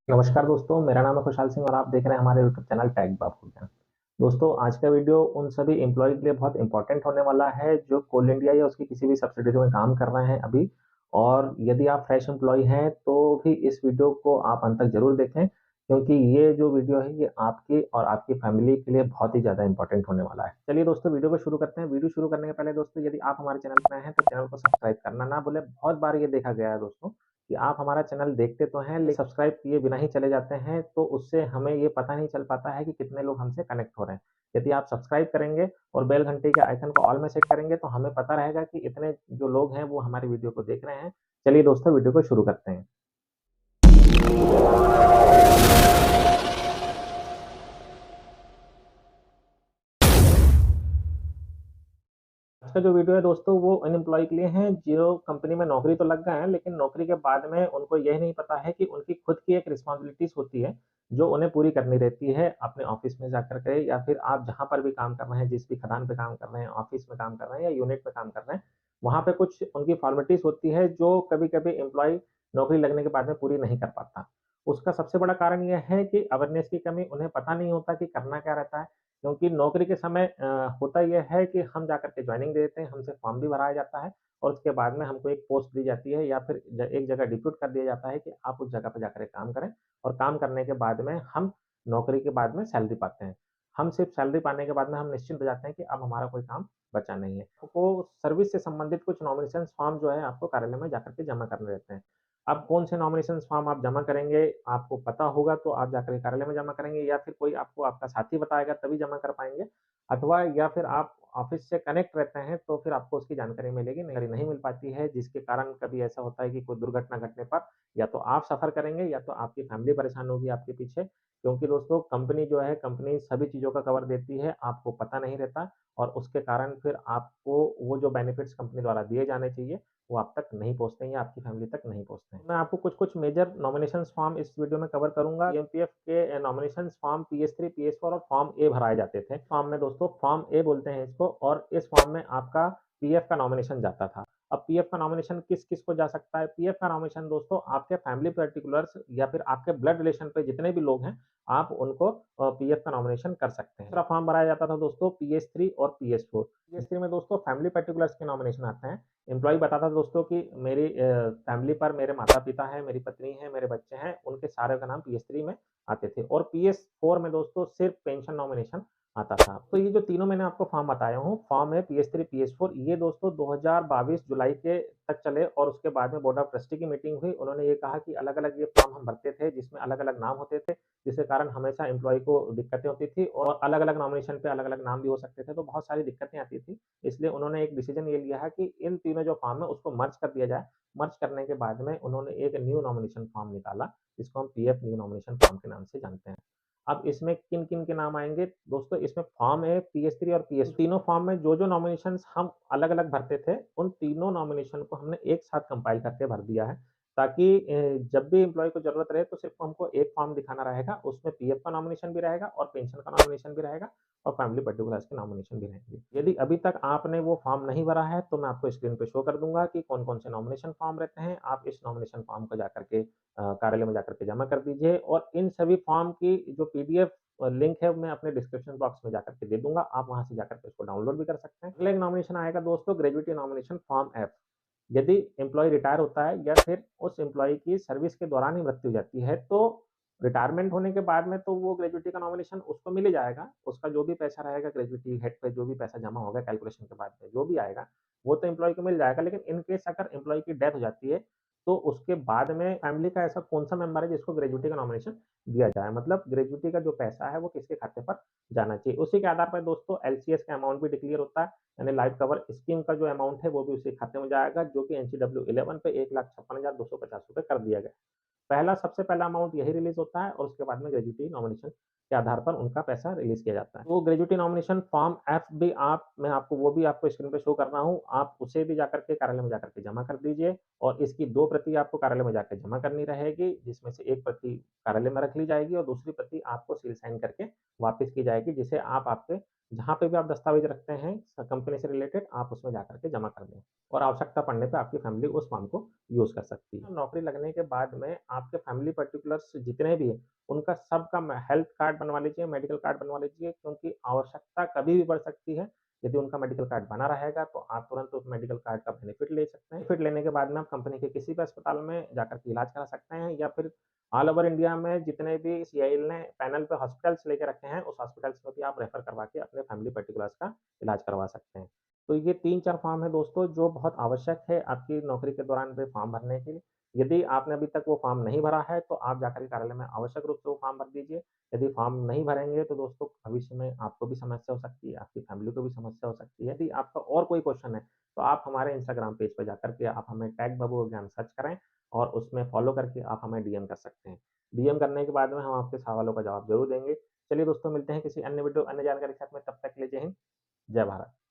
नमस्कार दोस्तों, मेरा नाम है खुशहाल सिंह और आप देख रहे हैं हमारे यूट्यूब चैनल टेक बाबू ज्ञान। दोस्तों, आज का वीडियो उन सभी एम्प्लॉय के लिए बहुत इंपॉर्टेंट होने वाला है जो कोल इंडिया या उसकी किसी भी सब्सिडियरी में काम कर रहे हैं अभी। और यदि आप फ्रेश एम्प्लॉय हैं तो भी इस वीडियो को आप अंत तक जरूर देखें, क्योंकि ये जो वीडियो है ये आपकी और आपकी फैमिली के लिए बहुत ही ज़्यादा इंपॉर्टेंट होने वाला है। चलिए दोस्तों, वीडियो को शुरू करते हैं। वीडियो शुरू करने के पहले दोस्तों, यदि आप हमारे चैनल पर नए हैं तो चैनल को सब्सक्राइब करना ना भूलें। बहुत बार ये देखा गया है दोस्तों कि आप हमारा चैनल देखते तो हैं लेकिन सब्सक्राइब किए बिना ही चले जाते हैं, तो उससे हमें ये पता नहीं चल पाता है कि कितने लोग हमसे कनेक्ट हो रहे हैं। यदि आप सब्सक्राइब करेंगे और बेल घंटे के आइकन को ऑल में सेट करेंगे तो हमें पता रहेगा कि इतने जो लोग हैं वो हमारी वीडियो को देख रहे हैं। चलिए दोस्तों, वीडियो को शुरू करते हैं। आज का जो वीडियो है दोस्तों वो उन एम्प्लॉय के लिए है जो कंपनी में नौकरी तो लग गए हैं, लेकिन नौकरी के बाद में उनको यह नहीं पता है कि उनकी खुद की एक रिस्पॉन्सिबिलिटीज होती है जो उन्हें पूरी करनी रहती है अपने ऑफिस में जाकर के, या फिर आप जहां पर भी काम कर रहे हैं, जिस भी खदान पे काम कर रहे हैं, ऑफिस में काम कर रहे हैं या यूनिट पे काम कर रहे हैं, वहां पे कुछ उनकी फॉर्मेलिटीज होती है जो कभी कभी एम्प्लॉय नौकरी लगने के बाद में पूरी नहीं कर पाता। उसका सबसे बड़ा कारण यह है कि अवेयरनेस की कमी, उन्हें पता नहीं होता कि करना क्या रहता है। क्योंकि नौकरी के समय होता ये है कि हम जाकर के जॉइनिंग दे देते हैं, हमसे फॉर्म भी भराया जाता है और उसके बाद में हमको एक पोस्ट दी जाती है या फिर एक जगह डिप्यूट कर दिया जाता है कि आप उस जगह पर जाकर के काम करें। और काम करने के बाद में हम नौकरी के बाद में सैलरी पाते हैं। हम सिर्फ सैलरी पाने के बाद में हम निश्चिंत हो जाते हैं कि अब हमारा कोई काम बचा नहीं है। आपको सर्विस से संबंधित कुछ नॉमिनेशन फॉर्म जो है आपको कार्यालय में जाकर के जमा करने रहते हैं। अब कौन से नॉमिनेशन फॉर्म आप जमा करेंगे, आपको पता होगा तो आप जाकर के कार्यालय में जमा करेंगे, या फिर कोई आपको आपका साथी बताएगा तभी जमा कर पाएँगे। अथवा या फिर आप ऑफ़िस से कनेक्ट रहते हैं तो फिर आपको उसकी जानकारी मिलेगी, नहीं मिल पाती है, जिसके कारण कभी ऐसा होता है कि कोई दुर्घटना घटने पर या तो आप सफ़र करेंगे या तो आपकी फैमिली परेशान होगी आपके पीछे। क्योंकि दोस्तों, कंपनी जो है, कंपनी सभी चीज़ों का कवर देती है, आपको पता नहीं रहता और उसके कारण फिर आपको वो जो बेनिफिट्स कंपनी द्वारा दिए जाने चाहिए, वो आप तक नहीं पहुँचते हैं या आपकी फैमिली तक नहीं पहुँचते हैं। मैं आपको कुछ-कुछ मेजर नॉमिनेशंस फॉर्म इस वीडियो में कवर करूँगा। पीएमपीएफ के नॉमिनेशंस फॉर्म पीएस3, पीएस4 और फॉर्म ए भराए जाते थे। फॉर्म में दोस्तों फॉर्म ए बोलते हैं इसको, और इस फॉर्म में आपका पीएफ का नॉमिनेशन जाता था। अब पीएफ का नॉमिनेशन किस-किस को जा सकता है? पीएफ का नॉमिनेशन दोस्तों आपके फैमिली पार्टिकुलर्स या फिर आपके ब्लड रिलेशन पे जितने भी लोग हैं, आप उनको पीएफ का नॉमिनेशन कर सकते हैं। दूसरा फॉर्म भराया जाता था दोस्तों पीएस3 और पीएस4। पीएस3 में दोस्तों फैमिली पार्टिकुलर्स के नॉमिनेशन आते हैं। एम्प्लॉयी बताता था दोस्तों कि मेरी फैमिली पर मेरे माता-पिता हैं, मेरी पत्नी है, मेरे बच्चे हैं, उनके सारे का नाम पीएस3 में आते थे। और पीएस4 में दोस्तों सिर्फ पेंशन नॉमिनेशन आता था। तो ये जो तीनों मैंने आपको फॉर्म बताया हूँ, फॉर्म है पीएस3, पीएस4, ये दोस्तों 2022 जुलाई के तक चले और उसके बाद में बोर्ड ऑफ ट्रस्टी की मीटिंग हुई। उन्होंने ये कहा कि अलग-अलग ये फॉर्म हम भरते थे जिसमें अलग-अलग नाम होते थे, जिसके कारण हमेशा एम्प्लॉयी को दिक्कतें होती थी और अलग-अलग नॉमिनेशन पे अलग-अलग नाम भी हो सकते थे, तो बहुत सारी दिक्कतें आती थी। इसलिए उन्होंने एक डिसीजन ये लिया है कि इन तीनों जो फॉर्म है उसको मर्ज कर दिया जाए। मर्ज करने के बाद में उन्होंने एक न्यू नॉमिनेशन फॉर्म निकाला, जिसको हम पीएफ न्यू नॉमिनेशन फॉर्म के नाम से जानते हैं। अब इसमें किन-किन के नाम आएँगे? दोस्तों, इसमें फॉर्म है पीएस3 और पीएस तीनों फॉर्म में जो-जो नॉमिनेशंस हम अलग-अलग भरते थे, उन तीनों नॉमिनेशन को हमने एक साथ कंपाइल करके भर दिया है, ताकि जब भी एम्प्लॉयी को ज़रूरत रहे तो सिर्फ़ हमको एक फॉर्म दिखाना रहेगा, उसमें पीएफ का नॉमिनेशन भी रहेगा और पेंशन का नॉमिनेशन भी रहेगा और फैमिली पर्टिकुलर्स के नॉमिनेशन भी रहेंगे। यदि अभी तक आपने वो फॉर्म नहीं भरा है, तो मैं आपको स्क्रीन पे शो कर दूँगा कि कौन-कौन से नॉमिनेशन फॉर्म रहते हैं। आप इस नॉमिनेशन फॉर्म को जाकर के कार्यालय में जाकर के जमा कर दीजिए और इन सभी फॉर्म की जो पीडीएफ लिंक है मैं अपने डिस्क्रिप्शन बॉक्स में जाकर के दे दूँगा। आप वहाँ से जाकर के उसको डाउनलोड भी कर सकते हैं। अगला एक नॉमिनेशन आएगा दोस्तों, ग्रेजुएटी नॉमिनेशन फॉर्म एफ। यदि एम्प्लॉयी रिटायर होता है या फिर उस एम्प्लॉयी की सर्विस के दौरान ही मृत्यु हो जाती है, तो रिटायरमेंट होने के बाद में तो वो ग्रेच्युटी का नॉमिनेशन उसको मिल ही जाएगा। उसका जो भी पैसा रहेगा ग्रेच्युटी हेड पे, जो भी पैसा जमा होगा कैलकुलेशन के बाद में, जो भी आएगा, वो तो एम्प्लॉयी को मिल जाएगा। लेकिन इन केस अगर एम्प्लॉयी की डेथ हो जाती है, तो उसके बाद में फैमिली का ऐसा कौन-सा मेंबर है जिसको ग्रेच्युटी का नॉमिनेशन दिया जाए? मतलब ग्रेच्युटी का जो पैसा है वो किसके खाते पर जाना चाहिए? उसी के आधार पर दोस्तों एलसीएस का अमाउंट भी डिक्लेयर होता है। यानी लाइफ कवर स्कीम का जो अमाउंट है वो भी उसी खाते में जाएगा, जो कि एनसीडब्ल्यू 11 पे ₹1,56,250 कर दिया गया। पहला सबसे पहला अमाउंट यही रिलीज़ होता है और उसके बाद में ग्रेच्युटी नॉमिनेशन के आधार पर उनका पैसा रिलीज़ किया जाता है। वो ग्रेच्युटी नॉमिनेशन फॉर्म एफ भी मैं आपको वो भी आपको स्क्रीन पे शो कर रहा हूँ। आप उसे भी जाकर के कार्यालय में जाकर के जमा कर दीजिए और इसकी 2 प्रति आपको कार्यालय में जाके जमा करनी रहेगी, जिसमें से 1 प्रति कार्यालय में रख ली जाएगी और दूसरी प्रति आपको सील साइन करके वापस की जाएगी, जिसे आप आपके जहाँ पे भी आप दस्तावेज़ रखते हैं कंपनी से रिलेटेड, आप उसमें जाकर के जमा कर दें और आवश्यकता पड़ने पे आपकी फैमिली उस फॉर्म को यूज़ कर सकती है। नौकरी लगने के बाद में आपके फैमिली पर्टिकुलर्स जितने भी हैं, उनका सबका हेल्थ कार्ड बनवा लीजिए, मेडिकल कार्ड बनवा लीजिए, क्योंकि आवश्यकता कभी भी पड़ सकती है। यदि उनका मेडिकल कार्ड बना रहेगा, तो आप तुरंत उस मेडिकल कार्ड का बेनिफिट ले सकते हैं। बेनिफिट लेने के बाद में आप कंपनी के किसी भी अस्पताल में जाकर के इलाज करा सकते हैं या फिर ऑल ओवर इंडिया में जितने भी सीआईएल ने पैनल पे हॉस्पिटल्स लेके रखे हैं, उस हॉस्पिटल्स में भी आप रेफर करवा के अपने फैमिली पर्टिकुलर्स का इलाज करवा सकते हैं। तो ये 3-4 फॉर्म है दोस्तों, जो बहुत आवश्यक है आपकी नौकरी के दौरान पे फॉर्म भरने के लिए। यदि आपने अभी तक वो फॉर्म नहीं भरा है, तो आप जाकर के कार्यालय में आवश्यक रूप से वो फॉर्म भर दीजिए। यदि फॉर्म नहीं भरेंगे, तो दोस्तों भविष्य में आपको भी समस्या हो सकती है, आपकी फैमिली को भी समस्या हो सकती है। यदि आपका और कोई क्वेश्चन है, तो आप हमारे इंस्टाग्राम पेज पे जाकर के आप हमें टैग बाबू ज्ञान सर्च करें और उसमें फॉलो करके आप हमें डीएम कर सकते हैं। डीएम करने के बाद में हम आपके सवालों का जवाब ज़रूर देंगे। चलिए दोस्तों, मिलते हैं किसी अन्य वीडियो, अन्य जानकारी के साथ में, तब तक के लिए जय हिंद, जय भारत।